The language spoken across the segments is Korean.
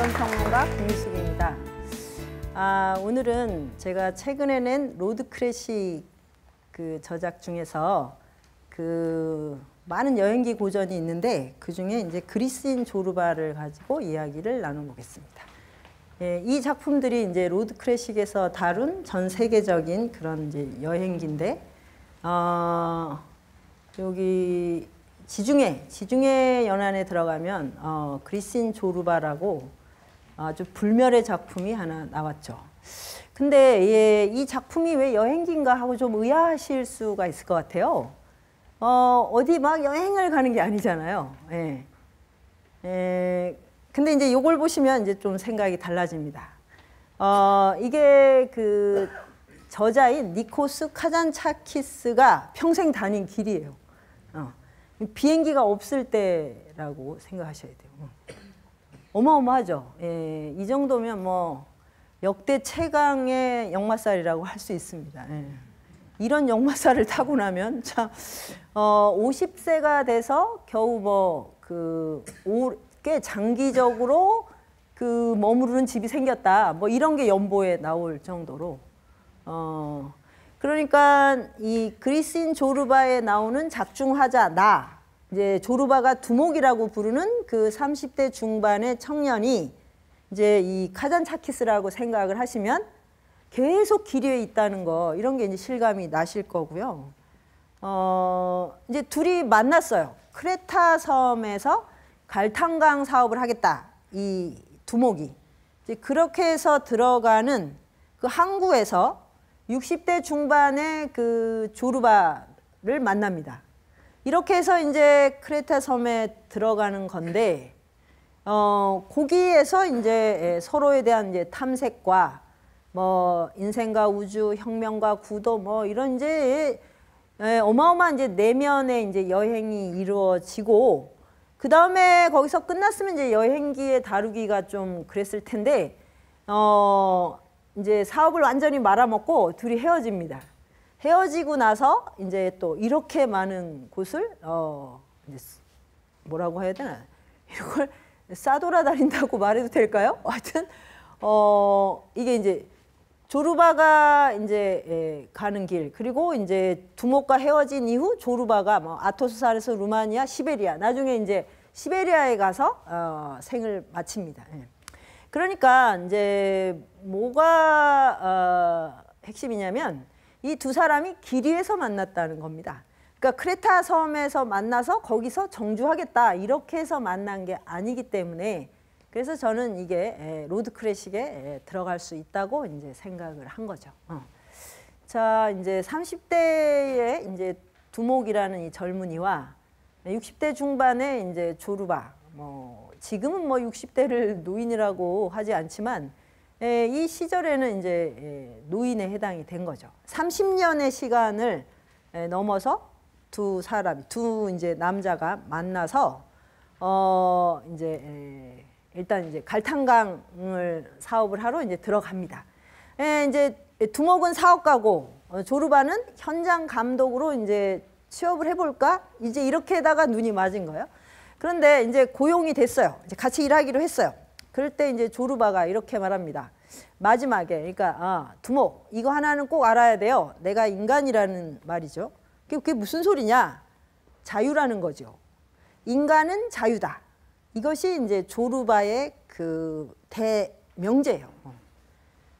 평론가 김희숙입니다. 오늘은 제가 최근에 낸 로드 클래식 그 저작 중에서 그 많은 여행기 고전이 있는데 그 중에 이제 그리스인 조르바를 가지고 이야기를 나눠보겠습니다. 예, 이 작품들이 이제 로드 클래식에서 다룬 전 세계적인 그런 이제 여행기인데, 여기 지중해 연안에 들어가면 그리스인 조르바라고 아주 불멸의 작품이 하나 나왔죠. 근데 예, 이 작품이 왜 여행기인가 하고 좀 의아하실 수가 있을 것 같아요. 어디 막 여행을 가는 게 아니잖아요. 예. 근데 이제 요걸 보시면 이제 좀 생각이 달라집니다. 이게 그 저자인 니코스 카잔차키스가 평생 다닌 길이에요. 비행기가 없을 때라고 생각하셔야 돼요. 어마어마하죠. 예, 이 정도면 뭐 역대 최강의 역마살이라고 할 수 있습니다. 예. 이런 역마살을 타고 나면 참 50세가 돼서 겨우 뭐 꽤 장기적으로 그 머무르는 집이 생겼다. 뭐 이런 게 연보에 나올 정도로 그러니까 이 그리스인 조르바에 나오는 작중하자 이제 조르바가 두목이라고 부르는 그 30대 중반의 청년이 이제 이 카잔차키스라고 생각을 하시면 계속 기류에 있다는 거 이런 게 이제 실감이 나실 거고요. 이제 둘이 만났어요. 크레타 섬에서 갈탄강 사업을 하겠다. 이 두목이 이제 그렇게 해서 들어가는 그 항구에서 60대 중반의 그 조르바를 만납니다. 이렇게 해서 이제 크레타 섬에 들어가는 건데, 거기에서 이제 서로에 대한 이제 탐색과 뭐 인생과 우주, 혁명과 구도 뭐 이런 이제 어마어마한 이제 내면의 이제 여행이 이루어지고, 그 다음에 거기서 끝났으면 이제 여행기에 다루기가 좀 그랬을 텐데, 이제 사업을 완전히 말아먹고 둘이 헤어집니다. 헤어지고 나서 이제 또 이렇게 많은 곳을 이제 뭐라고 해야 되나, 이걸 싸돌아다닌다고 말해도 될까요? 하여튼 이게 이제 조르바가 이제 가는 길, 그리고 이제 두목과 헤어진 이후 조르바가 뭐 아토스산에서 루마니아, 시베리아, 나중에 이제 시베리아에 가서 생을 마칩니다. 예. 그러니까 이제 뭐가 핵심이냐면 이 두 사람이 길 위에서 만났다는 겁니다. 그러니까 크레타 섬에서 만나서 거기서 정주하겠다 이렇게 해서 만난 게 아니기 때문에, 그래서 저는 이게 로드 클래식에 들어갈 수 있다고 이제 생각을 한 거죠. 자, 이제 30대의 이제 두목이라는 이 젊은이와 60대 중반의 이제 조르바, 뭐 지금은 뭐 60대를 노인이라고 하지 않지만 이 시절에는 이제 노인에 해당이 된 거죠. 30년의 시간을 넘어서 두 이제 남자가 만나서 이제 일단 이제 갈탄강을 사업을 하러 이제 들어갑니다. 이제 두목은 사업가고 조르바는 현장 감독으로 이제 취업을 해볼까? 이제 이렇게다가 눈이 맞은 거예요. 그런데 이제 고용이 됐어요. 이제 같이 일하기로 했어요. 그럴 때 이제 조르바가 이렇게 말합니다. 마지막에, 그러니까 두목 이거 하나는 꼭 알아야 돼요. 내가 인간이라는 말이죠. 그게 무슨 소리냐? 자유라는 거죠. 인간은 자유다. 이것이 이제 조르바의 그 대명제예요.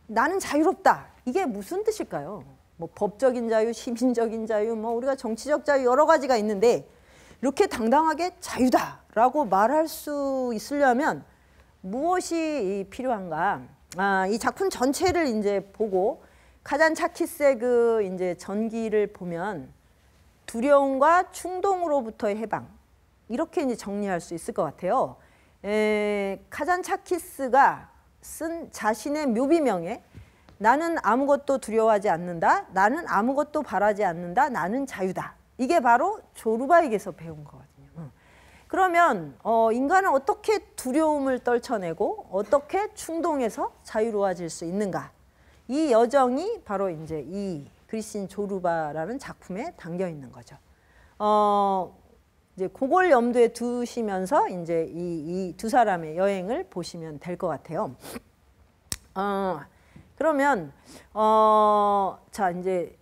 나는 자유롭다. 이게 무슨 뜻일까요? 뭐 법적인 자유, 시민적인 자유, 뭐 우리가 정치적 자유 여러 가지가 있는데 이렇게 당당하게 자유다라고 말할 수 있으려면 무엇이 필요한가? 이 작품 전체를 이제 보고 카잔차키스의 그 이제 전기를 보면 두려움과 충동으로부터의 해방, 이렇게 이제 정리할 수 있을 것 같아요. 카잔차키스가 쓴 자신의 묘비명에 나는 아무것도 두려워하지 않는다, 나는 아무것도 바라지 않는다, 나는 자유다. 이게 바로 조르바에게서 배운 거거든요. 그러면 인간은 어떻게 두려움을 떨쳐내고 어떻게 충동에서 자유로워질 수 있는가? 이 여정이 바로 이제 이 그리스인 조르바라는 작품에 담겨 있는 거죠. 이제 그걸 염두에 두시면서 이제 이 두 사람의 여행을 보시면 될 것 같아요. 그러면 자 이제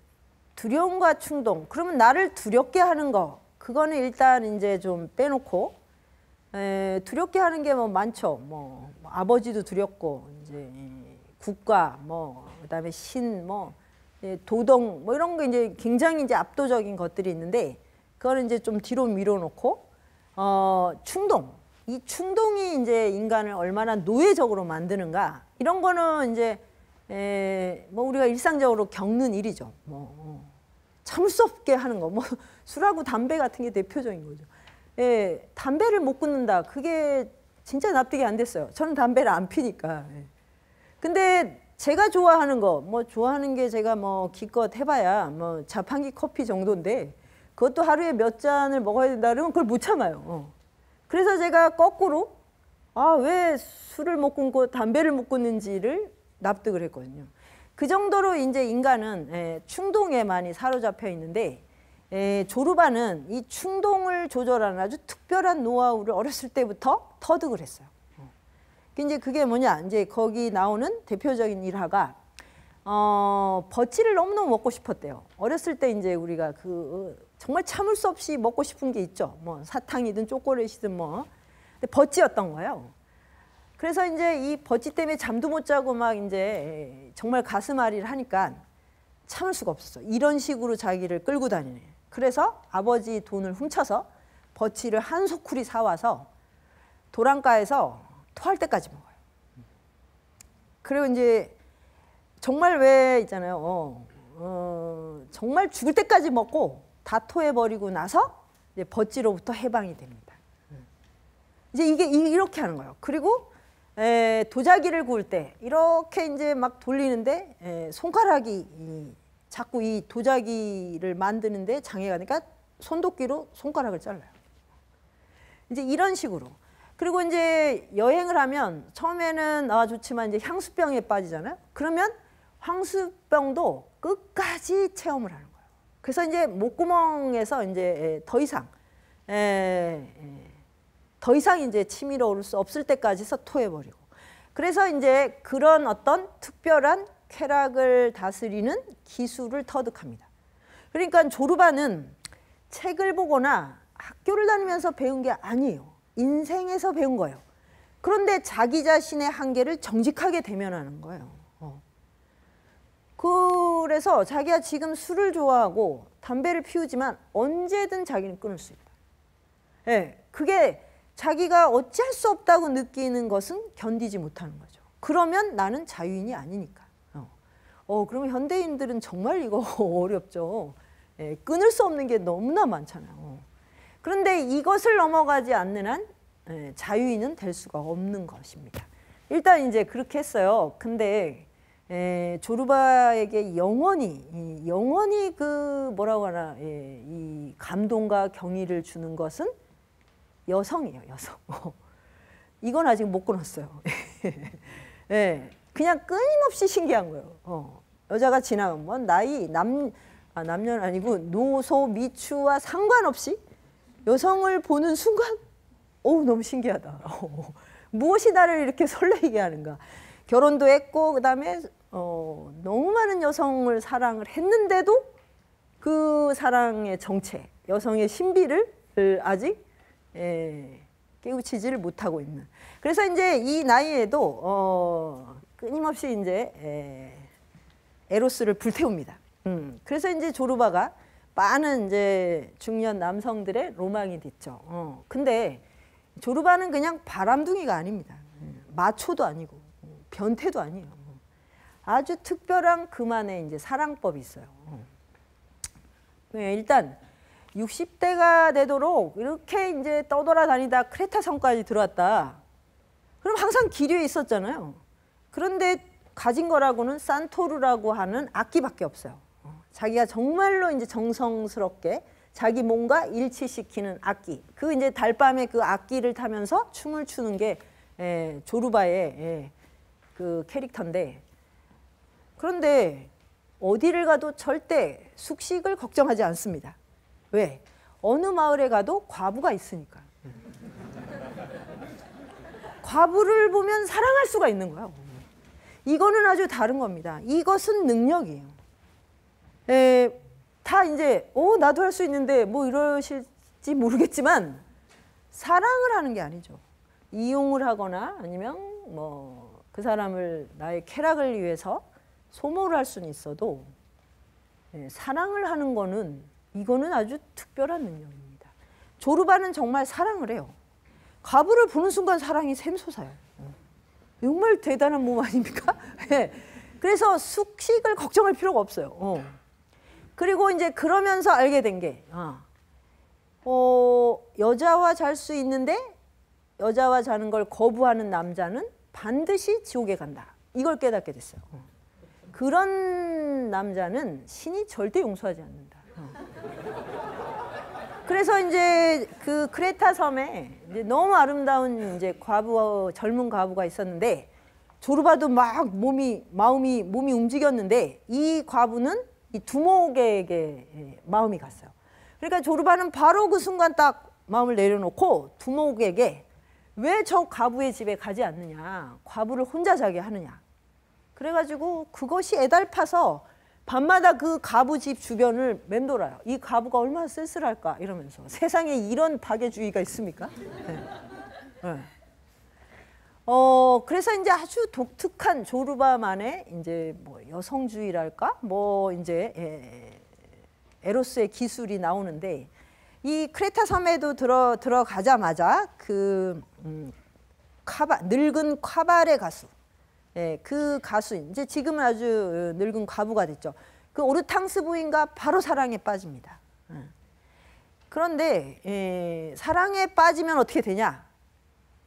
두려움과 충동. 그러면 나를 두렵게 하는 거 그거는 일단 이제 좀 빼놓고 두렵게 하는 게 뭐 많죠. 뭐 아버지도 두렵고 이제 국가 뭐 그다음에 신 뭐 도덕 뭐 이런 거 이제 굉장히 이제 압도적인 것들이 있는데 그거는 이제 좀 뒤로 밀어놓고 충동. 이 충동이 이제 인간을 얼마나 노예적으로 만드는가 이런 거는 이제 뭐 우리가 일상적으로 겪는 일이죠. 뭐 참을 수 없게 하는 거, 뭐 술하고 담배 같은 게 대표적인 거죠. 담배를 못 끊는다. 그게 진짜 납득이 안 됐어요. 저는 담배를 안 피니까. 근데 제가 좋아하는 거, 뭐 좋아하는 게 제가 뭐 기껏 해봐야 뭐 자판기 커피 정도인데 그것도 하루에 몇 잔을 먹어야 된다 그러면 그걸 못 참아요. 그래서 제가 거꾸로 왜 술을 못 끊고 담배를 못 끊는지를 납득을 했거든요. 그 정도로 이제 인간은 충동에 많이 사로잡혀 있는데 조르바는 이 충동을 조절하는 아주 특별한 노하우를 어렸을 때부터 터득을 했어요. 이제 그게 뭐냐? 이제 거기 나오는 대표적인 일화가 버치를 너무너무 먹고 싶었대요. 어렸을 때 이제 우리가 정말 참을 수 없이 먹고 싶은 게 있죠. 뭐 사탕이든 초콜릿이든 뭐. 근데 버치였던 거예요. 그래서 이제 이 버치 때문에 잠도 못 자고 막 이제 정말 가슴앓이를 하니까 참을 수가 없었어. 이런 식으로 자기를 끌고 다니네. 그래서 아버지 돈을 훔쳐서 버치를 한 소쿠리 사와서 도랑가에서 토할 때까지 먹어요. 그리고 이제 정말 왜 있잖아요. 정말 죽을 때까지 먹고 다 토해버리고 나서 이제 버찌로부터 해방이 됩니다. 이제 이게 이렇게 하는 거예요. 그리고 도자기를 구울 때 이렇게 이제 막 돌리는데 손가락이 자꾸 이 도자기를 만드는데 장애가 되니까 손도끼로 손가락을 잘라요. 이제 이런 식으로. 그리고 이제 여행을 하면 처음에는 좋지만 이제 향수병에 빠지잖아요. 그러면 향수병도 끝까지 체험을 하는 거예요. 그래서 이제 목구멍에서 이제 더 이상 이제 치밀어 오를 수 없을 때까지 해서 토해버리고. 그래서 이제 그런 어떤 특별한 쾌락을 다스리는 기술을 터득합니다. 그러니까 조르바는 책을 보거나 학교를 다니면서 배운 게 아니에요. 인생에서 배운 거예요. 그런데 자기 자신의 한계를 정직하게 대면하는 거예요. 그래서 자기가 지금 술을 좋아하고 담배를 피우지만 언제든 자기는 끊을 수 있다. 그게 자기가 어찌할 수 없다고 느끼는 것은 견디지 못하는 거죠. 그러면 나는 자유인이 아니니까. 그러면 현대인들은 정말 이거 어렵죠. 끊을 수 없는 게 너무나 많잖아요. 그런데 이것을 넘어가지 않는 한 자유인은 될 수가 없는 것입니다. 일단 이제 그렇게 했어요. 근데 조르바에게 영원히 그 뭐라고 하나 이 감동과 경의를 주는 것은 여성이에요. 여성. 이건 아직 못 끊었어요. 그냥 끊임없이 신기한 거예요. 여자가 지나가면 뭐 남녀는 아니고 노소 미추와 상관없이 여성을 보는 순간 너무 신기하다. 무엇이 나를 이렇게 설레게 하는가. 결혼도 했고 그다음에 너무 많은 여성을 사랑을 했는데도 그 사랑의 정체, 여성의 신비를 아직 깨우치지를 못하고 있는. 그래서 이제 이 나이에도 끊임없이 이제 에로스를 불태웁니다. 그래서 이제 조르바가 많은 이제 중년 남성들의 로망이 됐죠. 근데 조르바는 그냥 바람둥이가 아닙니다. 마초도 아니고 변태도 아니에요. 아주 특별한 그만의 이제 사랑법이 있어요. 일단 60대가 되도록 이렇게 이제 떠돌아다니다 크레타 섬까지 들어왔다. 그럼 항상 기류에 있었잖아요. 그런데 가진 거라고는 산토르라고 하는 악기밖에 없어요. 자기가 정말로 이제 정성스럽게 자기 몸과 일치시키는 악기. 그 이제 달밤에 그 악기를 타면서 춤을 추는 게 조르바의 그 캐릭터인데, 그런데 어디를 가도 절대 숙식을 걱정하지 않습니다. 왜? 어느 마을에 가도 과부가 있으니까. 과부를 보면 사랑할 수가 있는 거야. 이거는 아주 다른 겁니다. 이것은 능력이에요. 다 이제 나도 할 수 있는데 뭐 이러실지 모르겠지만 사랑을 하는 게 아니죠. 이용을 하거나 아니면 뭐 그 사람을 나의 쾌락을 위해서 소모를 할 수는 있어도 사랑을 하는 거는 이거는 아주 특별한 능력입니다. 조르바는 정말 사랑을 해요. 과부를 보는 순간 사랑이 샘솟아요. 정말 대단한 몸 아닙니까? 그래서 숙식을 걱정할 필요가 없어요. 그리고 이제 그러면서 알게 된 게 여자와 잘 수 있는데 여자와 자는 걸 거부하는 남자는 반드시 지옥에 간다. 이걸 깨닫게 됐어요. 그런 남자는 신이 절대 용서하지 않는다. 그래서 이제 그 크레타 섬에 이제 너무 아름다운 이제 젊은 과부가 있었는데 조르바도 막 몸이 움직였는데 이 과부는 이 두목에게 마음이 갔어요. 그러니까 조르바는 바로 그 순간 딱 마음을 내려놓고 두목에게 왜 저 과부의 집에 가지 않느냐, 과부를 혼자 자게 하느냐. 그래가지고 그것이 애달파서 밤마다 그 과부 집 주변을 맴돌아요. 이 과부가 얼마나 쓸쓸할까 이러면서. 세상에 이런 박애주의가 있습니까? 그래서 이제 아주 독특한 조르바만의 이제 뭐 여성주의랄까, 뭐 이제 에로스의 기술이 나오는데 이 크레타 섬에도 들어가자마자 그 늙은 카바레 가수. 그 가수 이제 지금은 아주 늙은 과부가 됐죠. 그 오르탕스 부인과 바로 사랑에 빠집니다. 그런데 사랑에 빠지면 어떻게 되냐?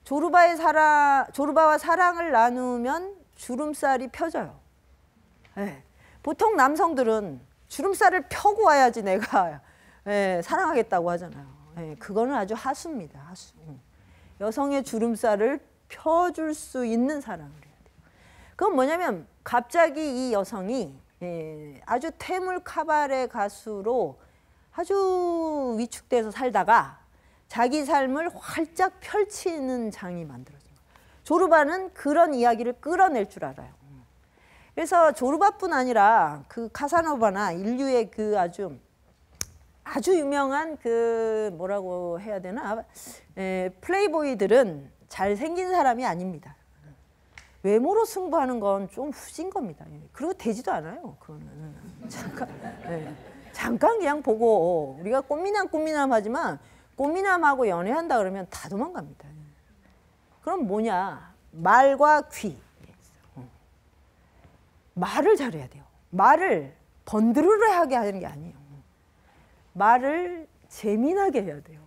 조르바와 사랑을 나누면 주름살이 펴져요. 보통 남성들은 주름살을 펴고 와야지 내가 사랑하겠다고 하잖아요. 그거는 아주 하수입니다. 하수. 여성의 주름살을 펴줄 수 있는 사랑을 해요. 그건 뭐냐면 갑자기 이 여성이 아주 태물 카바레 가수로 아주 위축돼서 살다가 자기 삶을 활짝 펼치는 장이 만들어진 거예요. 조르바는 그런 이야기를 끌어낼 줄 알아요. 그래서 조르바뿐 아니라 그 카사노바나 인류의 그 아주 유명한 그 뭐라고 해야 되나 플레이보이들은 잘생긴 사람이 아닙니다. 외모로 승부하는 건 좀 후진 겁니다. 그리고 되지도 않아요. 그거는 잠깐 그냥 보고 우리가 꽃미남 하지만 꽃미남하고 연애한다 그러면 다 도망갑니다. 그럼 뭐냐? 말과 귀. 말을 잘해야 돼요. 말을 번드르르하게 하는 게 아니에요. 말을 재미나게 해야 돼요.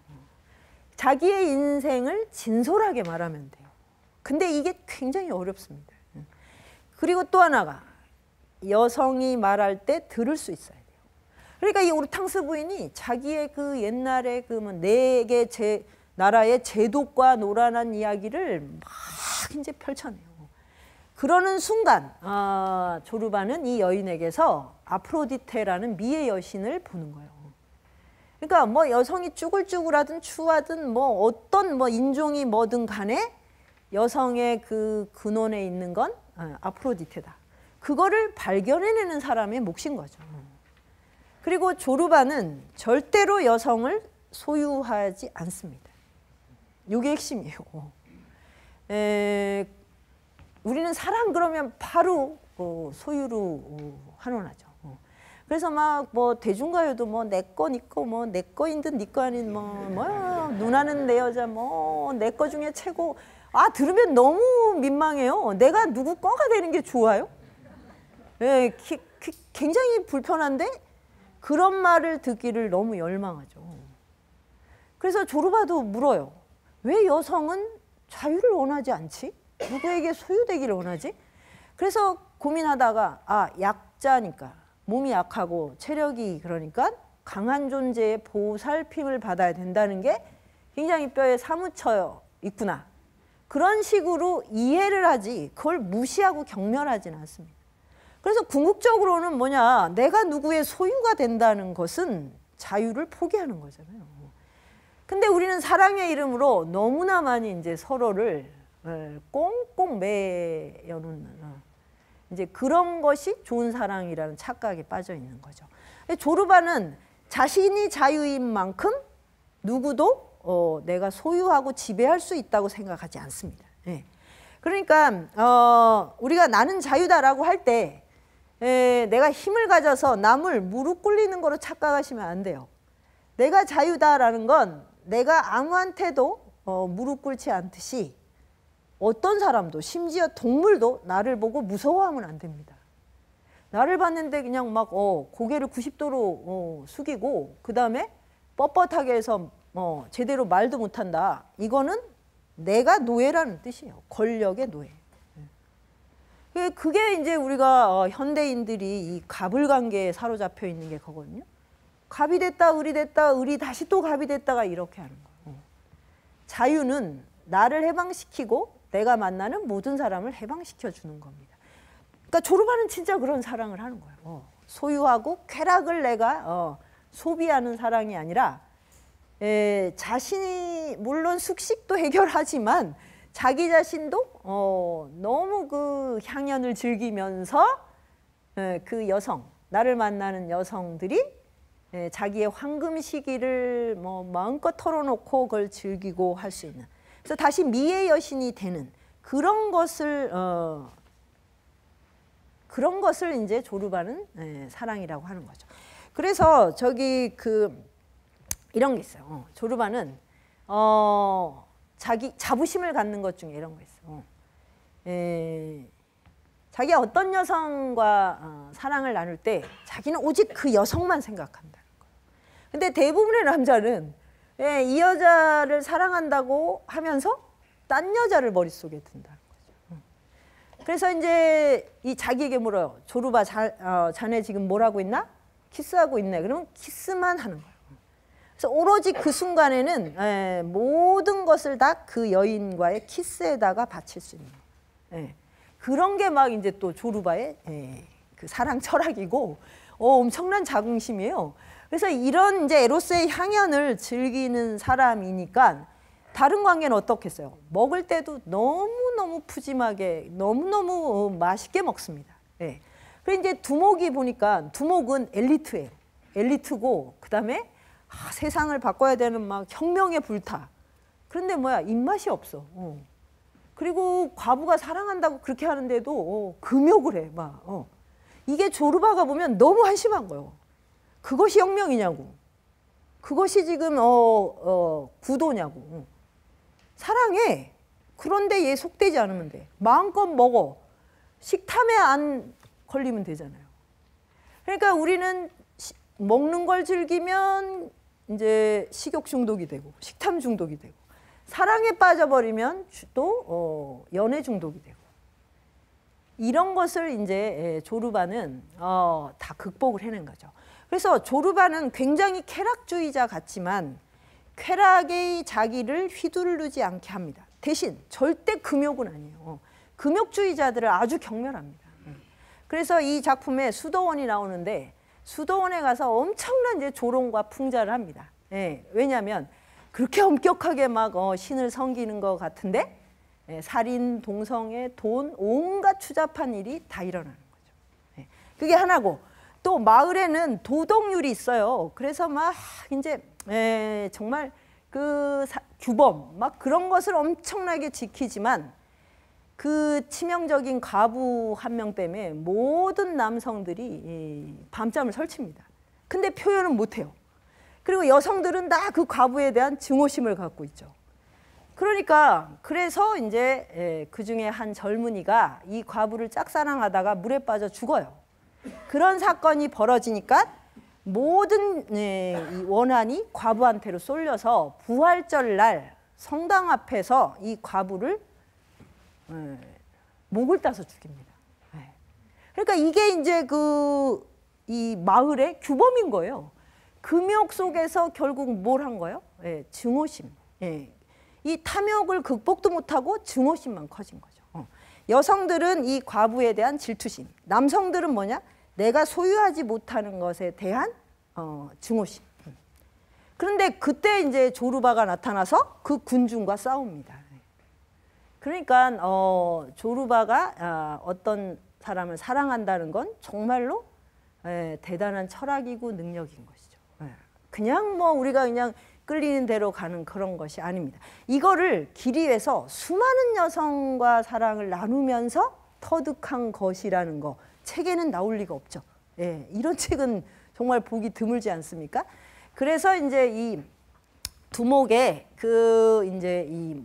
자기의 인생을 진솔하게 말하면 돼요. 근데 이게 굉장히 어렵습니다. 그리고 또 하나가 여성이 말할 때 들을 수 있어야 돼요. 그러니까 이 오르탕스 부인이 자기의 그 옛날에 그 뭐 네 개 나라의 제독과 노란한 이야기를 막 이제 펼쳐내요. 그러는 순간 조르바는 이 여인에게서 아프로디테라는 미의 여신을 보는 거예요. 그러니까 뭐 여성이 쭈글쭈글하든 추하든 뭐 어떤 뭐 인종이 뭐든 간에 여성의 그 근원에 있는 건 아프로디테다. 그거를 발견해내는 사람의 몫인 거죠. 그리고 조르바는 절대로 여성을 소유하지 않습니다. 이게 핵심이에요. 우리는 사랑 그러면 바로 소유로 환원하죠. 그래서 막 뭐 대중가요도 뭐 내 거 니 거 뭐 내 거인 듯 니 거 아닌 뭐 누나는 내 여자 뭐 내 거 중에 최고. 들으면 너무 민망해요. 내가 누구 거가 되는 게 좋아요? 굉장히 불편한데 그런 말을 듣기를 너무 열망하죠. 그래서 조르바도 물어요. 왜 여성은 자유를 원하지 않지? 누구에게 소유되기를 원하지? 그래서 고민하다가 약자니까 몸이 약하고 체력이 그러니까 강한 존재의 보살핌을 받아야 된다는 게 굉장히 뼈에 사무쳐 있구나. 그런 식으로 이해를 하지 그걸 무시하고 경멸하지는 않습니다. 그래서 궁극적으로는 뭐냐, 내가 누구의 소유가 된다는 것은 자유를 포기하는 거잖아요. 근데 우리는 사랑의 이름으로 너무나 많이 이제 서로를 꽁꽁 매여놓는 이제 그런 것이 좋은 사랑이라는 착각에 빠져 있는 거죠. 조르바는 자신이 자유인 만큼 누구도 내가 소유하고 지배할 수 있다고 생각하지 않습니다. 예. 그러니까 우리가 나는 자유다라고 할 때 내가 힘을 가져서 남을 무릎 꿇리는 거로 착각하시면 안 돼요. 내가 자유다라는 건 내가 아무한테도 무릎 꿇지 않듯이 어떤 사람도 심지어 동물도 나를 보고 무서워하면 안 됩니다. 나를 봤는데 그냥 막 고개를 90도로 숙이고 그 다음에 뻣뻣하게 해서 제대로 말도 못한다. 이거는 내가 노예라는 뜻이에요. 권력의 노예. 그게 이제 우리가 현대인들이 이 갑을관계에 사로잡혀 있는 게 그거거든요. 갑이 됐다, 을이 됐다, 을이 다시 또 갑이 됐다가 이렇게 하는 거예요. 자유는 나를 해방시키고 내가 만나는 모든 사람을 해방시켜 주는 겁니다. 그러니까 조르바는 진짜 그런 사랑을 하는 거예요. 소유하고 쾌락을 내가 소비하는 사랑이 아니라 자신이 물론 숙식도 해결하지만 자기 자신도 너무 그 향연을 즐기면서 그 여성, 나를 만나는 여성들이 자기의 황금 시기를 마음껏 털어놓고 그걸 즐기고 할 수 있는, 그래서 다시 미의 여신이 되는 그런 것을 이제 조르바는 사랑이라고 하는 거죠. 그래서 저기 이런 게 있어요. 조르바는 자기 자부심을 갖는 것 중에 이런 거 있어요. 자기가 어떤 여성과 사랑을 나눌 때 자기는 오직 그 여성만 생각한다는 거예요. 근데 대부분의 남자는 이 여자를 사랑한다고 하면서 딴 여자를 머릿속에 든다는 거죠. 그래서 이제 이 자기에게 물어요. 조르바 자네 지금 뭘 하고 있나? 키스하고 있네. 그러면 키스만 하는 거예요. 그래서 오로지 그 순간에는 모든 것을 다 그 여인과의 키스에다가 바칠 수 있는 거예요. 그런 게 막 이제 또 조르바의 그 사랑 철학이고 엄청난 자긍심이에요. 그래서 이런 이제 에로스의 향연을 즐기는 사람이니까 다른 관계는 어떻겠어요? 먹을 때도 너무너무 푸짐하게 너무너무 맛있게 먹습니다. 그리고 이제 두목이 보니까 두목은 엘리트예요. 엘리트고 그다음에 세상을 바꿔야 되는 막 혁명에 불타. 그런데 뭐야 입맛이 없어. 그리고 과부가 사랑한다고 그렇게 하는데도 금욕을 해. 막 이게 조르바가 보면 너무 한심한 거예요. 그것이 혁명이냐고. 그것이 지금 구도냐고. 사랑해. 그런데 얘 속되지 않으면 돼. 마음껏 먹어. 식탐에 안 걸리면 되잖아요. 그러니까 우리는 먹는 걸 즐기면 이제 식욕 중독이 되고 식탐 중독이 되고 사랑에 빠져버리면 또 연애 중독이 되고 이런 것을 이제 조르바는 다 극복을 해낸 거죠. 그래서 조르바는 굉장히 쾌락주의자 같지만 쾌락의 자기를 휘두르지 않게 합니다. 대신 절대 금욕은 아니에요. 금욕주의자들을 아주 경멸합니다. 그래서 이 작품에 수도원이 나오는데 수도원에 가서 엄청난 이제 조롱과 풍자를 합니다. 왜냐하면 그렇게 엄격하게 막 신을 섬기는 것 같은데 살인, 동성애, 돈, 온갖 추잡한 일이 다 일어나는 거죠. 그게 하나고 또 마을에는 도덕률이 있어요. 그래서 막 이제 정말 그 규범 막 그런 것을 엄청나게 지키지만 그 치명적인 과부 한 명 때문에 모든 남성들이 밤잠을 설칩니다. 근데 표현은 못해요. 그리고 여성들은 다 그 과부에 대한 증오심을 갖고 있죠. 그러니까 그래서 이제 그 중에 한 젊은이가 이 과부를 짝사랑하다가 물에 빠져 죽어요. 그런 사건이 벌어지니까 모든 이 원한이 과부한테로 쏠려서 부활절 날 성당 앞에서 이 과부를 목을 따서 죽입니다. 그러니까 이게 이제 이 마을의 규범인 거예요. 금욕 속에서 결국 뭘 한 거예요? 증오심. 이 탐욕을 극복도 못하고 증오심만 커진 거죠. 여성들은 이 과부에 대한 질투심, 남성들은 뭐냐? 내가 소유하지 못하는 것에 대한 증오심. 그런데 그때 이제 조르바가 나타나서 그 군중과 싸웁니다. 그러니까 조르바가 어떤 사람을 사랑한다는 건 정말로 대단한 철학이고 능력인 것이죠. 그냥 뭐 우리가 그냥 끌리는 대로 가는 그런 것이 아닙니다. 이거를 길이에서 수많은 여성과 사랑을 나누면서 터득한 것이라는 거 책에는 나올 리가 없죠. 이런 책은 정말 보기 드물지 않습니까? 그래서 이제 이 두목의 그 이제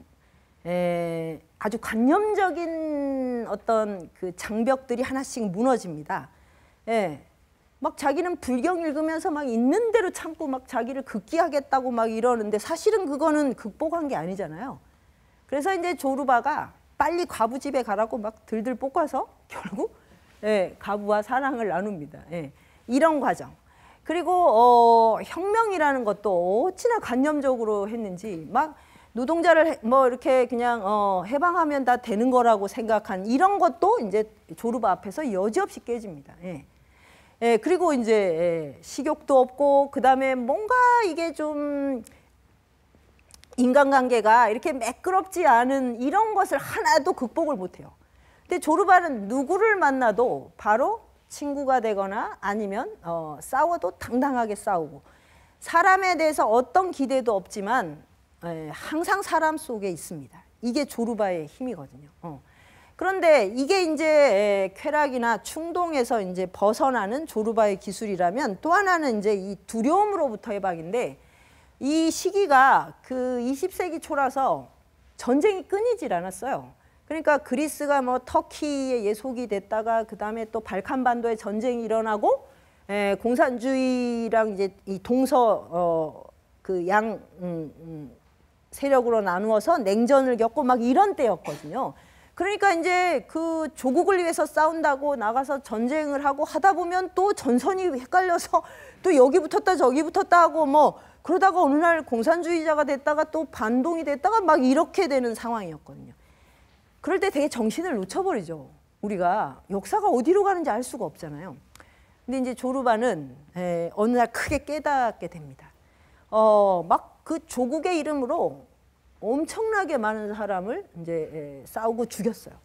아주 관념적인 어떤 그 장벽들이 하나씩 무너집니다. 막 자기는 불경 읽으면서 막 있는 대로 참고 막 자기를 극기하겠다고 막 이러는데 사실은 그거는 극복한 게 아니잖아요. 그래서 이제 조르바가 빨리 과부 집에 가라고 막 들들 볶아서 결국 과부와 사랑을 나눕니다. 이런 과정. 그리고 혁명이라는 것도 어찌나 관념적으로 했는지 막 노동자를 뭐 이렇게 그냥 해방하면 다 되는 거라고 생각한 이런 것도 이제 조르바 앞에서 여지없이 깨집니다. 그리고 이제 식욕도 없고 그다음에 뭔가 이게 좀 인간관계가 이렇게 매끄럽지 않은 이런 것을 하나도 극복을 못해요. 근데 조르바는 누구를 만나도 바로 친구가 되거나 아니면 싸워도 당당하게 싸우고 사람에 대해서 어떤 기대도 없지만 항상 사람 속에 있습니다. 이게 조르바의 힘이거든요. 그런데 이게 이제 쾌락이나 충동에서 이제 벗어나는 조르바의 기술이라면 또 하나는 이제 이 두려움으로부터 해방인데 이 시기가 그 20세기 초라서 전쟁이 끊이질 않았어요. 그러니까 그리스가 뭐 터키의 예속이 됐다가 그 다음에 또 발칸반도에 전쟁이 일어나고 공산주의랑 이제 이 동서 그 양 세력으로 나누어서 냉전을 겪고 막 이런 때였거든요. 그러니까 이제 그 조국을 위해서 싸운다고 나가서 전쟁을 하고 하다 보면 또 전선이 헷갈려서 또 여기 붙었다 저기 붙었다 하고 뭐 그러다가 어느 날 공산주의자가 됐다가 또 반동이 됐다가 막 이렇게 되는 상황이었거든요. 그럴 때 되게 정신을 놓쳐버리죠. 우리가 역사가 어디로 가는지 알 수가 없잖아요. 근데 이제 조르바는 어느 날 크게 깨닫게 됩니다. 막 그 조국의 이름으로 엄청나게 많은 사람을 이제 싸우고 죽였어요.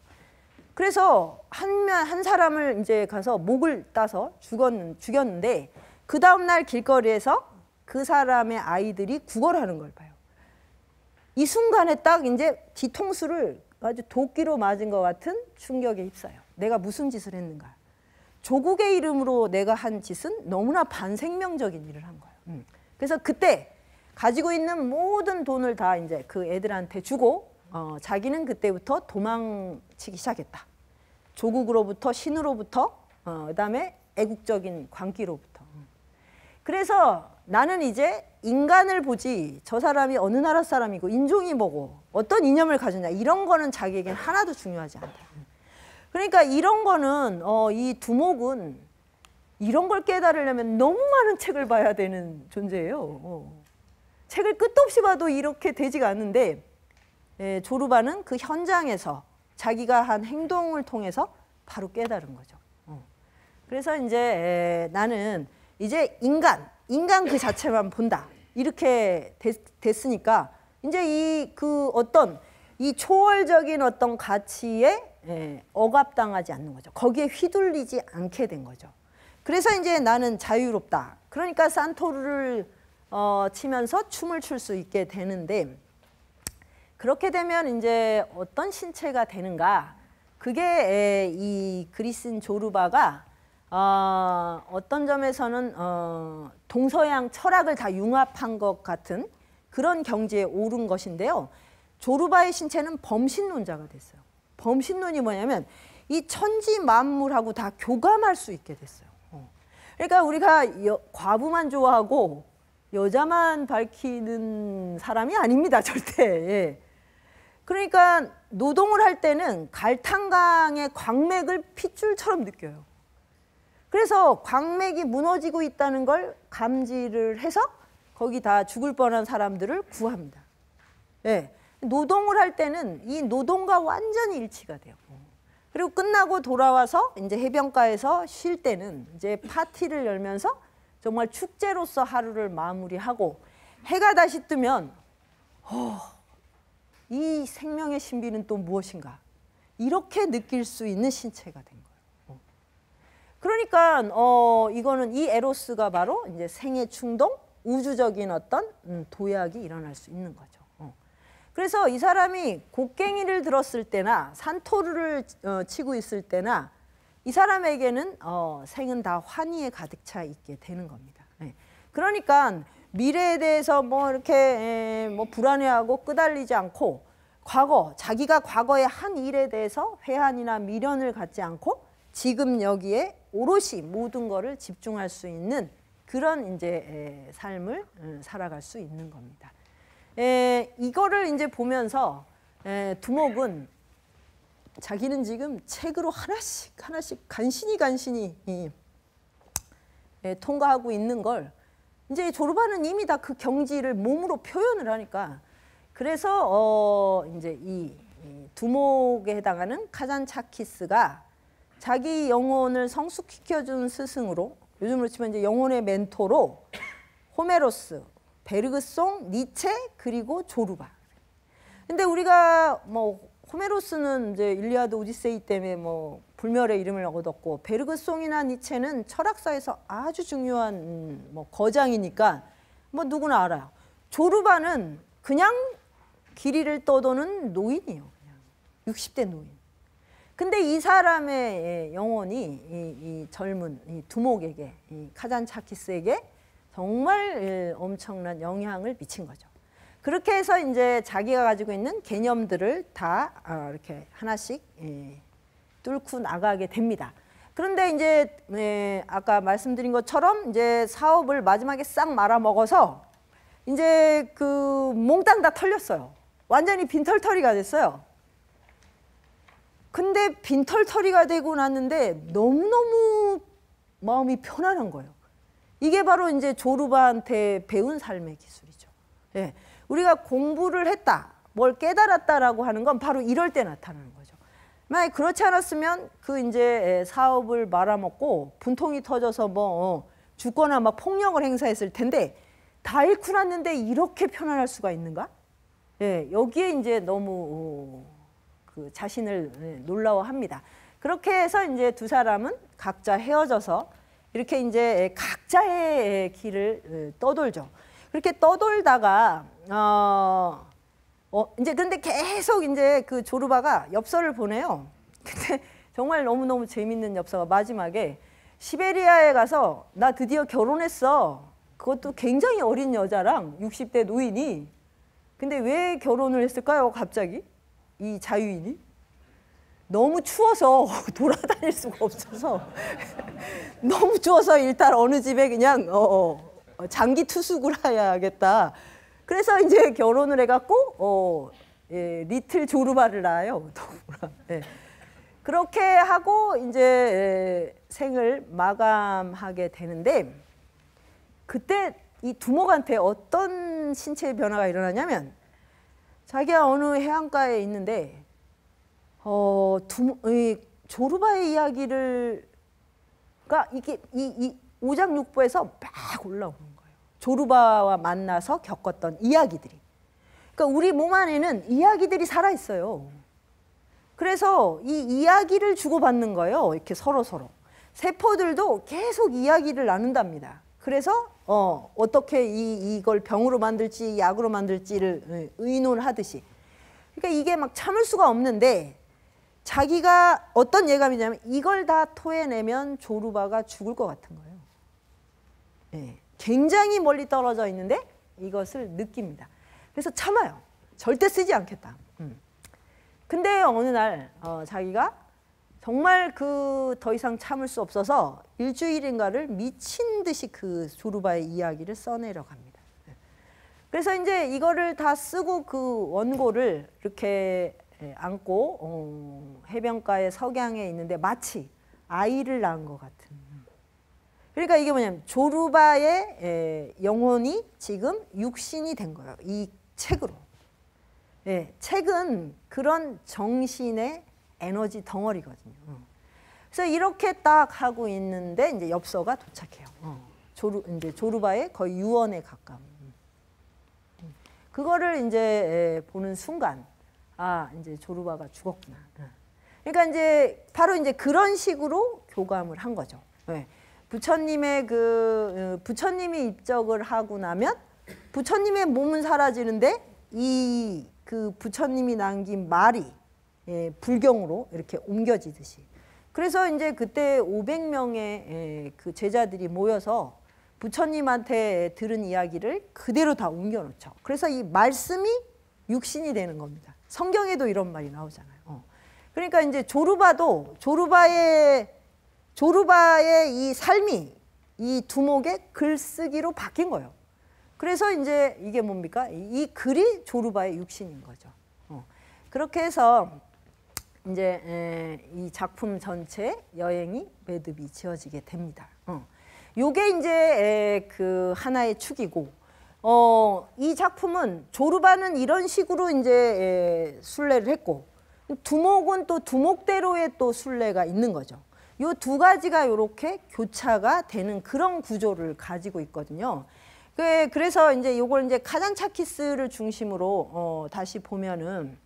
그래서 한 사람을 이제 가서 목을 따서 죽였는데 그 다음 날 길거리에서 그 사람의 아이들이 구걸하는 걸 봐요. 이 순간에 딱 이제 뒤통수를 아주 도끼로 맞은 것 같은 충격에 휩싸요. 내가 무슨 짓을 했는가? 조국의 이름으로 내가 한 짓은 너무나 반생명적인 일을 한 거예요. 그래서 그때 가지고 있는 모든 돈을 다 이제 그 애들한테 주고 자기는 그때부터 도망치기 시작했다. 조국으로부터 신으로부터 그다음에 애국적인 광기로부터. 그래서 나는 이제 인간을 보지 저 사람이 어느 나라 사람이고 인종이 뭐고 어떤 이념을 가졌냐 이런 거는 자기에겐 하나도 중요하지 않다. 그러니까 이런 거는 이 두목은 이런 걸 깨달으려면 너무 많은 책을 봐야 되는 존재예요. 책을 끝도 없이 봐도 이렇게 되지가 않는데 조르바는 그 현장에서 자기가 한 행동을 통해서 바로 깨달은 거죠. 그래서 이제 나는 이제 인간 그 자체만 본다 이렇게 됐으니까 이제 이 초월적인 어떤 가치에 억압당하지 않는 거죠. 거기에 휘둘리지 않게 된 거죠. 그래서 이제 나는 자유롭다. 그러니까 산토르를 치면서 춤을 출 수 있게 되는데 그렇게 되면 이제 어떤 신체가 되는가? 그게 이 그리스인 조르바가 어떤 점에서는 동서양 철학을 다 융합한 것 같은 그런 경지에 오른 것인데요. 조르바의 신체는 범신론자가 됐어요. 범신론이 뭐냐면 이 천지 만물하고 다 교감할 수 있게 됐어요. 그러니까 우리가 과부만 좋아하고 여자만 밝히는 사람이 아닙니다. 절대. 그러니까 노동을 할 때는 갈탄강의 광맥을 핏줄처럼 느껴요. 그래서 광맥이 무너지고 있다는 걸 감지를 해서 거기 다 죽을 뻔한 사람들을 구합니다. 노동을 할 때는 이 노동과 완전히 일치가 돼요. 그리고 끝나고 돌아와서 이제 해변가에서 쉴 때는 이제 파티를 열면서 정말 축제로서 하루를 마무리하고 해가 다시 뜨면 이 생명의 신비는 또 무엇인가? 이렇게 느낄 수 있는 신체가 된 거예요. 그러니까 이거는 이 에로스가 바로 이제 생애 충동, 우주적인 어떤 도약이 일어날 수 있는 거죠. 그래서 이 사람이 곡괭이를 들었을 때나 산토르를 치고 있을 때나 이 사람에게는 생은 다 환희에 가득 차 있게 되는 겁니다. 그러니까 미래에 대해서 뭐 이렇게 뭐 불안해하고 끄달리지 않고 자기가 과거의 한 일에 대해서 회한이나 미련을 갖지 않고 지금 여기에 오롯이 모든 것을 집중할 수 있는 그런 이제 삶을 살아갈 수 있는 겁니다. 이거를 이제 보면서 두목은 자기는 지금 책으로 하나씩 간신히 통과하고 있는 걸 이제 조르바는 이미 다 그 경지를 몸으로 표현을 하니까 그래서 이제 이 두목에 해당하는 카잔차키스가 자기 영혼을 성숙시켜준 스승으로 요즘으로 치면 이제 영혼의 멘토로 호메로스, 베르그송, 니체 그리고 조르바. 근데 우리가 뭐 호메로스는 이제 일리아드 오디세이 때문에 뭐 불멸의 이름을 얻었고 베르그송이나 니체는 철학사에서 아주 중요한 뭐 거장이니까 뭐 누구나 알아요. 조르바는 그냥 길이를 떠도는 노인이에요. 그냥 60대 노인. 근데 이 사람의 영혼이 이 젊은 이 두목에게 이 카잔차키스에게 정말 엄청난 영향을 미친 거죠. 그렇게 해서 이제 자기가 가지고 있는 개념들을 다 이렇게 하나씩 뚫고 나가게 됩니다. 그런데 이제 아까 말씀드린 것처럼 이제 사업을 마지막에 싹 말아먹어서 이제 그 몽땅 다 털렸어요. 완전히 빈털터리가 됐어요. 근데 빈털터리가 되고 났는데 너무너무 마음이 편안한 거예요. 이게 바로 이제 조르바한테 배운 삶의 기술이죠. 예. 우리가 공부를 했다, 뭘 깨달았다라고 하는 건 바로 이럴 때 나타나는 거죠. 만약 그렇지 않았으면 그 이제 사업을 말아먹고 분통이 터져서 뭐 죽거나 막 폭력을 행사했을 텐데 다 잃고 났는데 이렇게 편안할 수가 있는가? 예, 여기에 이제 너무 그 자신을 놀라워합니다. 그렇게 해서 이제 두 사람은 각자 헤어져서 이렇게 이제 각자의 길을 떠돌죠. 그렇게 떠돌다가 이제 근데 계속 이제 그 조르바가 엽서를 보내요. 근데 정말 너무너무 재밌는 엽서가 마지막에 시베리아에 가서 나 드디어 결혼했어. 그것도 굉장히 어린 여자랑 60대 노인이. 근데 왜 결혼을 했을까요? 갑자기 이 자유인이 너무 추워서 돌아다닐 수가 없어서 너무 추워서 일단 어느 집에 그냥 장기 투숙을 해야겠다. 그래서 이제 결혼을 해갖고 리틀 조르바를 낳아요. 예. 그렇게 하고 이제 생을 마감하게 되는데 그때 이 두목한테 어떤 신체의 변화가 일어나냐면 자기가 어느 해안가에 있는데 조르바의 이야기를 이게 이 오장육부에서 막 올라오는 거예요. 조르바와 만나서 겪었던 이야기들이. 그러니까 우리 몸 안에는 이야기들이 살아 있어요. 그래서 이 이야기를 주고받는 거예요. 이렇게 서로. 세포들도 계속 이야기를 나눈답니다. 그래서 어떻게 이걸 병으로 만들지 약으로 만들지를 의논하듯이. 그러니까 이게 막 참을 수가 없는데 자기가 어떤 예감이냐면 이걸 다 토해내면 조르바가 죽을 것 같은 거예요. 예, 굉장히 멀리 떨어져 있는데 이것을 느낍니다. 그래서 참아요. 절대 쓰지 않겠다. 근데 어느 날 자기가 정말 더 이상 참을 수 없어서 일주일인가를 미친 듯이 그 조르바의 이야기를 써내려 갑니다. 그래서 이제 이거를 다 쓰고 그 원고를 이렇게 안고 해변가의 석양에 있는데 마치 아이를 낳은 것 같은. 그러니까 이게 뭐냐면 조르바의 영혼이 지금 육신이 된 거예요. 이 책으로. 예, 책은 그런 정신의 에너지 덩어리거든요. 그래서 이렇게 딱 하고 있는데 이제 엽서가 도착해요. 이제 조르바의 거의 유언에 가까운. 그거를 이제 보는 순간 아 이제 조르바가 죽었구나. 그러니까 이제 바로 이제 그런 식으로 교감을 한 거죠. 네. 부처님의 부처님이 입적을 하고 나면 부처님의 몸은 사라지는데 이 그 부처님이 남긴 말이 불경으로 이렇게 옮겨지듯이. 그래서 이제 그때 500명의 그 제자들이 모여서 부처님한테 들은 이야기를 그대로 다 옮겨놓죠. 그래서 이 말씀이 육신이 되는 겁니다. 성경에도 이런 말이 나오잖아요. 그러니까 이제 조르바의 이 삶이 이 두목의 글쓰기로 바뀐 거예요. 그래서 이제 이게 뭡니까? 이 글이 조르바의 육신인 거죠. 그렇게 해서 이제 이 작품 전체 여행이 매듭이 지어지게 됩니다. 요게 이제 그 하나의 축이고, 이 작품은 조르바는 이런 식으로 이제 순례를 했고, 두목은 또 두목대로의 또 순례가 있는 거죠. 요 두 가지가 이렇게 교차가 되는 그런 구조를 가지고 있거든요. 그래서 이제 요걸 이제 카잔차키스를 중심으로 다시 보면은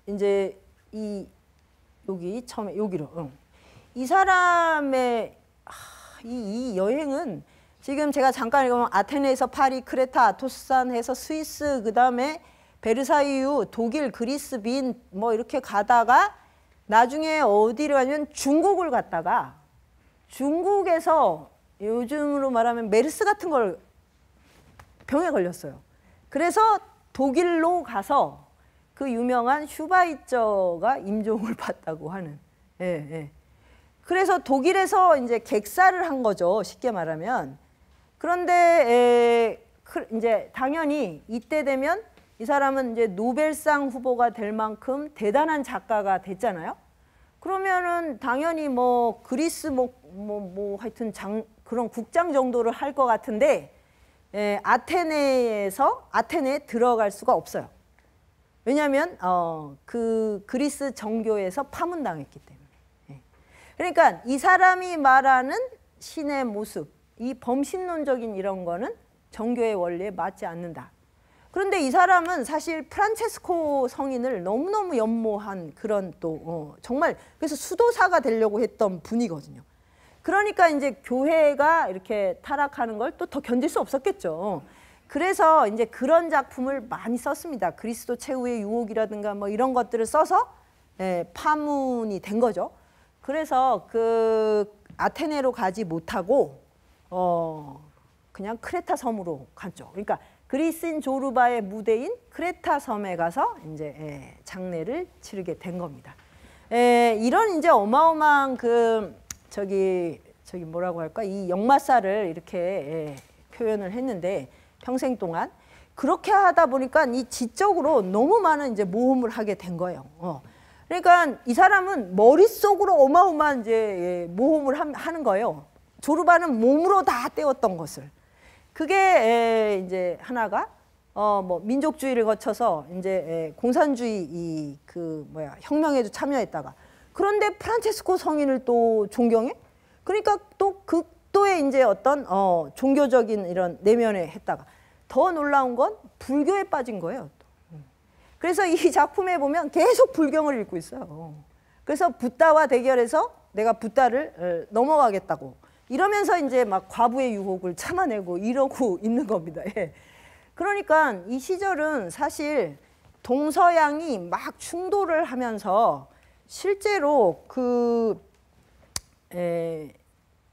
이제 여기 처음에 여기로 이 사람의 이 여행은 지금 제가 잠깐 읽으면 아테네에서 파리, 크레타, 아토스산 해서 스위스, 그 다음에 베르사유, 독일, 그리스, 빈 뭐 이렇게 가다가 나중에 어디를 가냐면 중국을 갔다가 중국에서 요즘으로 말하면 메르스 같은 걸 병에 걸렸어요. 그래서 독일로 가서 그 유명한 슈바이처가 임종을 받다고 하는. 그래서 독일에서 이제 객사를 한 거죠. 쉽게 말하면. 그런데 이제 당연히 이때 되면 이 사람은 이제 노벨상 후보가 될 만큼 대단한 작가가 됐잖아요. 그러면은 당연히 뭐 그리스 뭐 하여튼 그런 국장 정도를 할 것 같은데 아테네에 들어갈 수가 없어요. 왜냐하면 그 그리스 정교에서 파문당했기 때문에. 그러니까 이 사람이 말하는 신의 모습, 이 범신론적인 이런 거는 정교의 원리에 맞지 않는다. 그런데 이 사람은 사실 프란체스코 성인을 너무너무 연모한 그런 또 정말 그래서 수도사가 되려고 했던 분이거든요. 그러니까 이제 교회가 이렇게 타락하는 걸 또 더 견딜 수 없었겠죠. 그래서 이제 그런 작품을 많이 썼습니다. 그리스도 최후의 유혹이라든가 뭐 이런 것들을 써서 파문이 된 거죠. 그래서 그 아테네로 가지 못하고 그냥 크레타 섬으로 갔죠. 그러니까 그리스인 조르바의 무대인 크레타 섬에 가서 이제 장례를 치르게 된 겁니다. 이런 이제 어마어마한 저기 뭐라고 할까? 이 역마살을 이렇게 표현을 했는데 평생 동안 그렇게 하다 보니까 이 지적으로 너무 많은 이제 모험을 하게 된 거예요. 그러니까 이 사람은 머릿속으로 어마어마한 이제 모험을 하는 거예요. 조르바는 몸으로 다 때웠던 것을. 그게 이제 하나가 뭐 민족주의를 거쳐서 이제 공산주의 혁명에도 참여했다가 그런데 프란체스코 성인을 또 존경해? 그러니까 또 극도의 이제 어떤 종교적인 이런 내면에 했다가 더 놀라운 건 불교에 빠진 거예요. 그래서 이 작품에 보면 계속 불경을 읽고 있어요. 그래서 붓다와 대결해서 내가 붓다를 넘어가겠다고 이러면서 이제 막 과부의 유혹을 참아내고 이러고 있는 겁니다. 그러니까 이 시절은 사실 동서양이 막 충돌을 하면서 실제로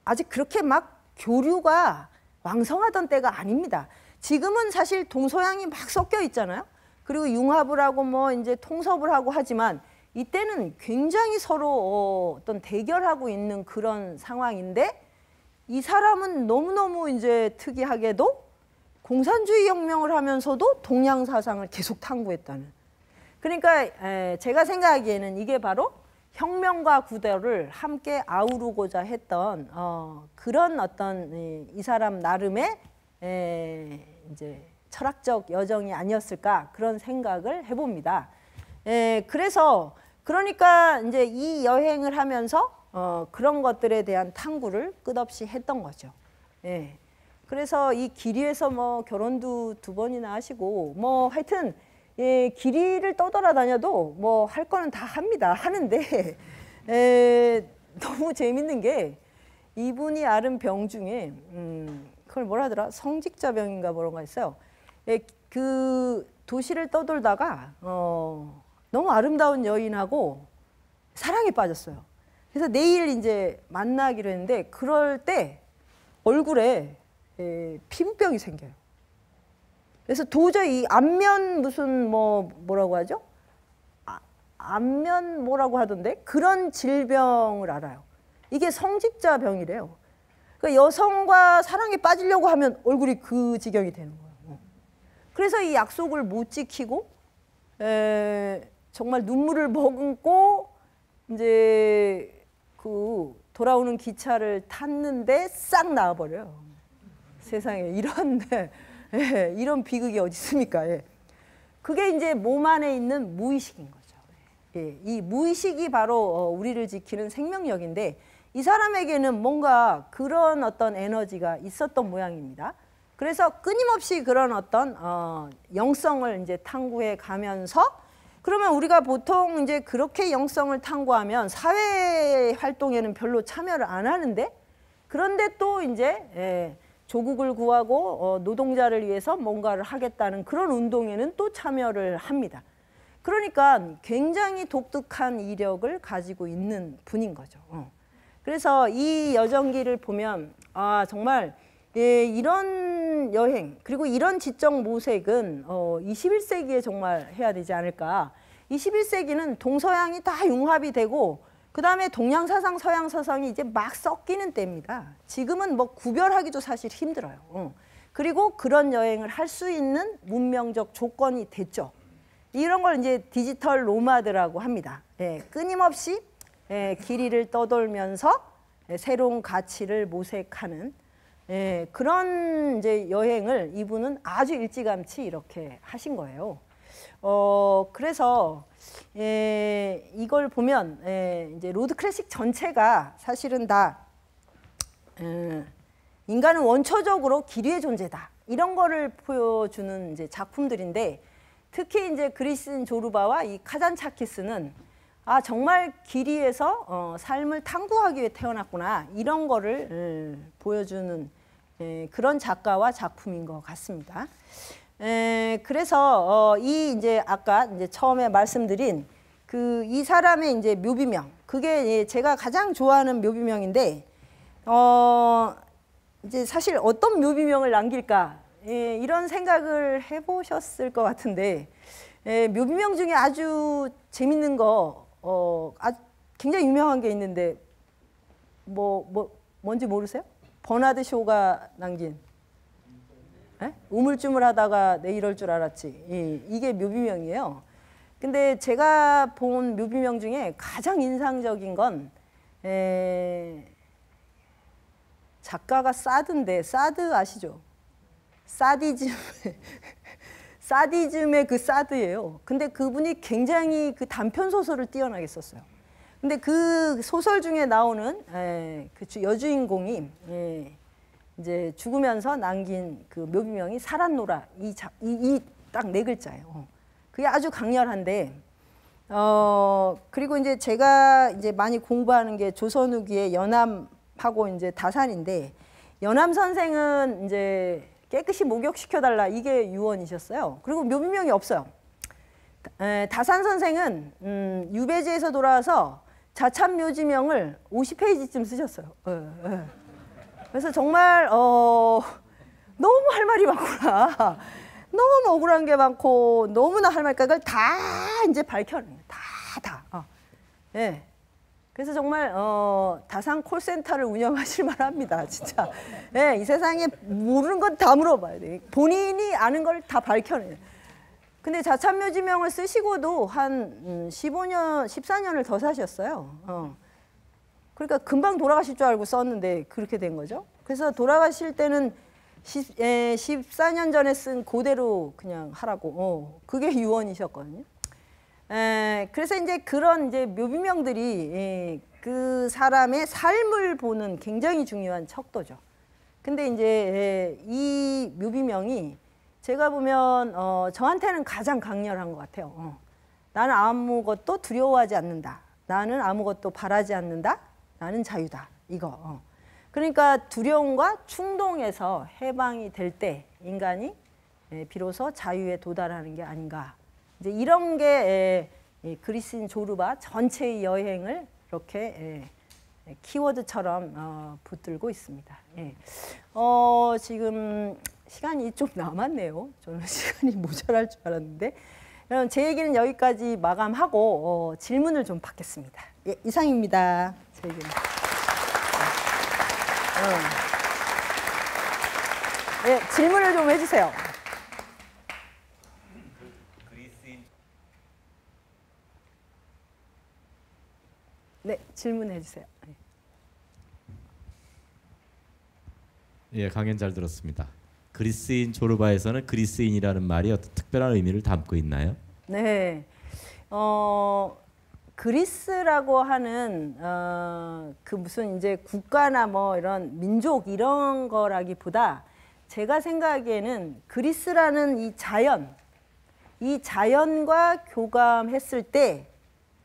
아직 그렇게 막 교류가 왕성하던 때가 아닙니다. 지금은 사실 동서양이 막 섞여 있잖아요. 그리고 융합을 하고 뭐 이제 통섭을 하고 하지만 이때는 굉장히 서로 어떤 대결하고 있는 그런 상황인데 이 사람은 너무너무 이제 특이하게도 공산주의 혁명을 하면서도 동양 사상을 계속 탐구했다는. 그러니까 제가 생각하기에는 이게 바로 혁명과 구도를 함께 아우르고자 했던 그런 어떤 이 사람 나름의 이제 철학적 여정이 아니었을까 그런 생각을 해봅니다. 그래서 그러니까 이제 이 여행을 하면서 그런 것들에 대한 탐구를 끝없이 했던 거죠. 그래서 이 길이에서 뭐 결혼도 2번이나 하시고 뭐 하여튼 예, 길이를 떠돌아다녀도 뭐 할 거는 다 합니다. 하는데 너무 재밌는 게 이분이 앓은 병 중에 그걸 뭐라 하더라? 성직자병인가 뭐런가 있어요. 예, 그 도시를 떠돌다가 너무 아름다운 여인하고 사랑에 빠졌어요. 그래서 내일 이제 만나기로 했는데 그럴 때 얼굴에 피부병이 생겨요. 그래서 도저히 안면 무슨 뭐라고 하죠? 안면 뭐라고 하던데 그런 질병을 알아요. 이게 성직자병이래요. 그러니까 여성과 사랑에 빠지려고 하면 얼굴이 그 지경이 되는 거예요. 그래서 이 약속을 못 지키고 정말 눈물을 머금고 이제 그 돌아오는 기차를 탔는데 싹 나와버려요. 세상에 이런 비극이 어디 있습니까? 예. 그게 이제 몸 안에 있는 무의식인 거죠. 예. 이 무의식이 바로 우리를 지키는 생명력인데 이 사람에게는 뭔가 그런 어떤 에너지가 있었던 모양입니다. 그래서 끊임없이 그런 어떤 영성을 이제 탐구해 가면서 그러면 우리가 보통 이제 그렇게 영성을 탐구하면 사회 활동에는 별로 참여를 안 하는데 그런데 또 이제 조국을 구하고 노동자를 위해서 뭔가를 하겠다는 그런 운동에는 또 참여를 합니다. 그러니까 굉장히 독특한 이력을 가지고 있는 분인 거죠. 그래서 이 여정기를 보면 정말 이런 여행 그리고 이런 지적 모색은 21세기에 정말 해야 되지 않을까. 21세기는 동서양이 다 융합이 되고 그 다음에 동양사상 서양사상이 이제 막 섞이는 때입니다. 지금은 뭐 구별하기도 사실 힘들어요. 그리고 그런 여행을 할 수 있는 문명적 조건이 됐죠. 이런 걸 이제 디지털 노마드라고 합니다. 끊임없이 길이를 떠돌면서 새로운 가치를 모색하는 그런 이제 여행을 이분은 아주 일찌감치 이렇게 하신 거예요. 그래서 이걸 보면 이제 로드 클래식 전체가 사실은 다 인간은 원초적으로 길이의 존재다 이런 거를 보여주는 이제 작품들인데 특히 이제 그리스인 조르바와 이 카잔차키스는 정말 길이에서 삶을 탐구하기 위해 태어났구나 이런 거를 보여주는 그런 작가와 작품인 것 같습니다. 그래서 이 이제 아까 이제 처음에 말씀드린 그 이 사람의 이제 묘비명 그게 제가 가장 좋아하는 묘비명인데 이제 사실 어떤 묘비명을 남길까 이런 생각을 해보셨을 것 같은데 묘비명 중에 아주 재밌는 거 굉장히 유명한 게 있는데 뭔지 모르세요? 버나드 쇼가 남긴 우물쭈물하다가 내 이럴 줄 알았지. 이게 묘비명이에요. 근데 제가 본 묘비명 중에 가장 인상적인 건 작가가 사드인데 사드 아시죠? 사디즘의 그 사드예요. 근데 그분이 굉장히 그 단편 소설을 뛰어나게 썼어요. 근데 그 소설 중에 나오는 그 여주인공이 이제 죽으면서 남긴 그 묘비명이 살았노라 이 딱 4글자예요. 그게 아주 강렬한데 그리고 이제 제가 이제 많이 공부하는 게 조선 후기의 연암하고 이제 다산인데 연암 선생은 이제 깨끗이 목욕시켜달라 이게 유언이셨어요. 그리고 묘비명이 없어요. 다산 선생은 유배지에서 돌아와서 자참묘지명을 50페이지쯤 쓰셨어요. 그래서 정말 너무 할 말이 많구나. 너무 억울한 게 많고 너무나 할 말까 그걸 다 이제 밝혀내요. 다. 그래서 정말 다산 콜센터를 운영하실 만합니다. 진짜. 이 세상에 모르는 건 다 물어봐야 돼. 본인이 아는 걸 다 밝혀내요. 근데 자참묘지명을 쓰시고도 한 15년, 14년을 더 사셨어요. 그러니까 금방 돌아가실 줄 알고 썼는데 그렇게 된 거죠. 그래서 돌아가실 때는 14년 전에 쓴 그대로 그냥 하라고. 그게 유언이셨거든요. 그래서 이제 그런 이제 묘비명들이 그 사람의 삶을 보는 굉장히 중요한 척도죠. 근데 이제 이 묘비명이 제가 보면 저한테는 가장 강렬한 것 같아요. 나는 아무것도 두려워하지 않는다. 나는 아무것도 바라지 않는다. 나는 자유다. 이거. 그러니까 두려움과 충동에서 해방이 될 때 인간이 비로소 자유에 도달하는 게 아닌가. 이제 이런 게 그리스인 조르바 전체의 여행을 이렇게 키워드처럼 붙들고 있습니다. 지금 시간이 좀 남았네요. 저는 시간이 모자랄 줄 알았는데. 여러분, 제 얘기는 여기까지 마감하고 질문을 좀 받겠습니다. 예, 이상입니다. 제 얘기는. 예, 질문을 좀 해주세요. 네, 질문해 주세요. 예, 강연 잘 들었습니다. 그리스인 조르바에서는 그리스인이라는 말이 어떤 특별한 의미를 담고 있나요? 네, 그리스라고 하는 그 무슨 이제 국가나 뭐 이런 민족 이런 거라기보다 제가 생각하기에는 그리스라는 이 자연과 교감했을 때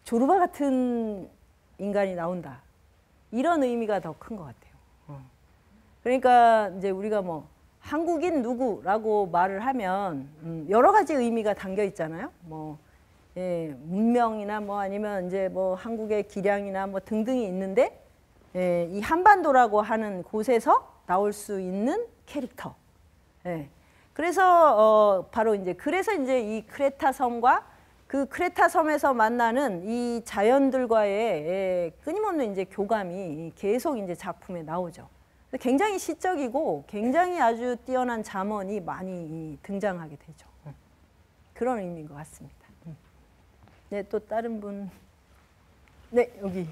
조르바 같은 인간이 나온다. 이런 의미가 더 큰 것 같아요. 그러니까 이제 우리가 뭐 한국인 누구라고 말을 하면 여러 가지 의미가 담겨 있잖아요. 뭐 문명이나 뭐 아니면 이제 뭐 한국의 기량이나 뭐 등등이 있는데 이 한반도라고 하는 곳에서 나올 수 있는 캐릭터. 그래서 바로 이제 그래서 이제 이 크레타 섬과 그 크레타 섬에서 만나는 이 자연들과의 끊임없는 이제 교감이 계속 이제 작품에 나오죠. 굉장히 시적이고 굉장히 아주 뛰어난 잠언이 많이 등장하게 되죠. 그런 의미인 것 같습니다. 네, 또 다른 분. 네, 여기.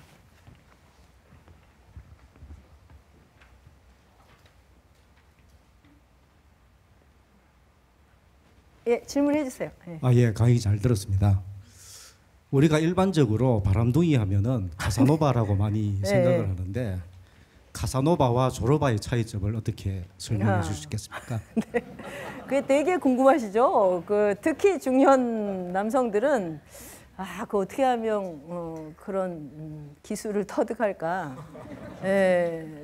예, 질문해 주세요. 예. 예, 강의 잘 들었습니다. 우리가 일반적으로 바람둥이 하면은 카사노바라고 많이 생각을 하는데 카사노바와 조르바의 차이점을 어떻게 설명해 주시겠습니까? 네, 그게 되게 궁금하시죠? 특히 중년 남성들은 그 어떻게 하면 그런 기술을 터득할까?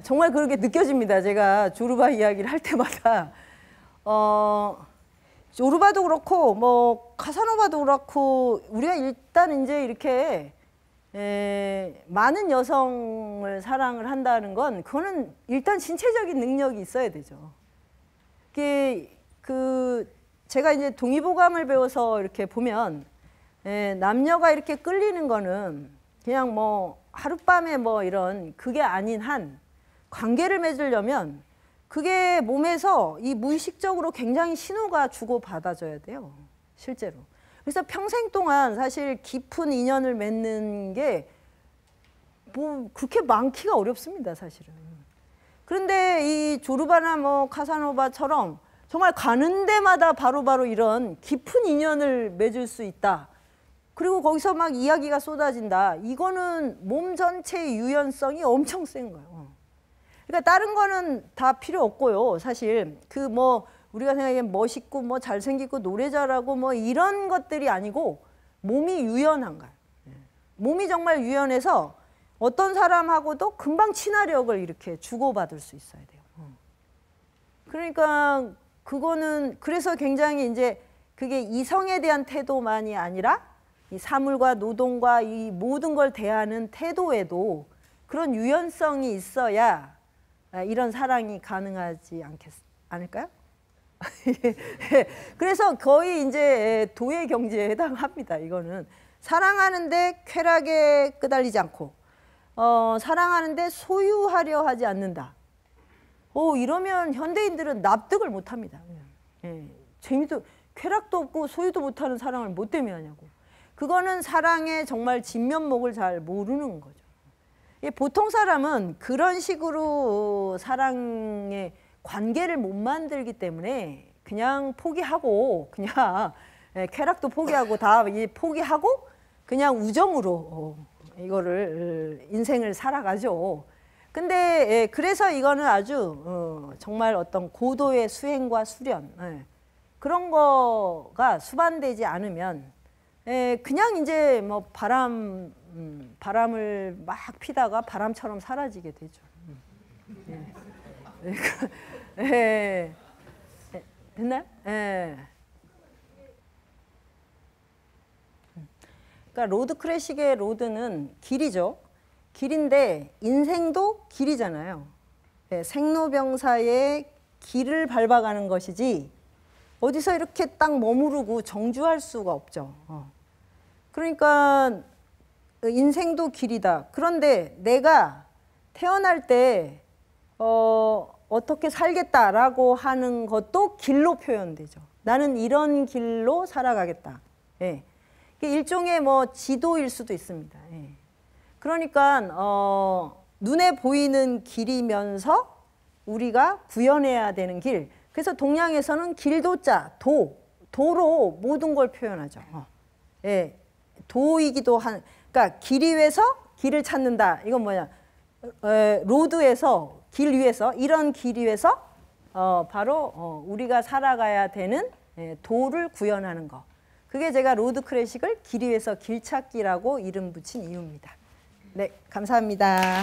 정말 그렇게 느껴집니다. 제가 조르바 이야기를 할 때마다 조르바도 그렇고 뭐 카사노바도 그렇고 우리가 일단 이제 이렇게 많은 여성을 사랑을 한다는 건 그거는 일단 신체적인 능력이 있어야 되죠. 제가 이제 동의보감을 배워서 이렇게 보면 남녀가 이렇게 끌리는 거는 그냥 뭐 하룻밤에 뭐 이런 그게 아닌 한 관계를 맺으려면 그게 몸에서 이 무의식적으로 굉장히 신호가 주고받아져야 돼요. 실제로. 그래서 평생 동안 사실 깊은 인연을 맺는 게 뭐 그렇게 많기가 어렵습니다, 사실은. 그런데 이 조르바나 뭐 카사노바처럼 정말 가는 데마다 바로바로 이런 깊은 인연을 맺을 수 있다. 그리고 거기서 막 이야기가 쏟아진다. 이거는 몸 전체의 유연성이 엄청 센 거예요. 그러니까 다른 거는 다 필요 없고요. 사실 뭐 우리가 생각하기엔 멋있고 뭐 잘생기고 노래 잘하고 뭐 이런 것들이 아니고 몸이 유연한 거예요. 몸이 정말 유연해서 어떤 사람하고도 금방 친화력을 이렇게 주고받을 수 있어야 돼요. 그러니까 그거는 그래서 굉장히 이제 그게 이성에 대한 태도만이 아니라 이 사물과 노동과 이 모든 걸 대하는 태도에도 그런 유연성이 있어야 이런 사랑이 가능하지 않을까요? 그래서 거의 이제 도의 경지에 해당합니다. 이거는 사랑하는데 쾌락에 끄달리지 않고 사랑하는데 소유하려 하지 않는다. 이러면 현대인들은 납득을 못합니다. 재미도 쾌락도 없고 소유도 못하는 사랑을 뭐 때문에 하냐고. 그거는 사랑의 정말 진면목을 잘 모르는 거죠. 보통 사람은 그런 식으로 사랑의 관계를 못 만들기 때문에 그냥 포기하고 그냥 쾌락도 포기하고 다 포기하고 그냥 우정으로 이거를 인생을 살아가죠. 근데 예, 그래서 이거는 아주 정말 어떤 고도의 수행과 수련 예, 그런 거가 수반되지 않으면 예, 그냥 이제 뭐 바람을 막 피다가 바람처럼 사라지게 되죠. 예. 예. 예. 됐나요? 예. 그러니까 로드 클래식의 로드는 길이죠. 길인데 인생도 길이잖아요. 예, 생로병사의 길을 밟아가는 것이지 어디서 이렇게 딱 머무르고 정주할 수가 없죠. 그러니까 인생도 길이다. 그런데 내가 태어날 때 어떻게 살겠다라고 하는 것도 길로 표현되죠. 나는 이런 길로 살아가겠다. 예. 이게 일종의 뭐 지도일 수도 있습니다. 예. 그러니까 눈에 보이는 길이면서 우리가 구현해야 되는 길. 그래서 동양에서는 길도자, 도로 모든 걸 표현하죠. 예. 도이기도 한, 그러니까 길 위에서 길을 찾는다. 이건 뭐냐? 로드에서 길 위에서 이런 길 위에서 바로 우리가 살아가야 되는 도를 구현하는 거. 그게 제가 로드 클래식을 길 위에서 길 찾기라고 이름 붙인 이유입니다. 네, 감사합니다.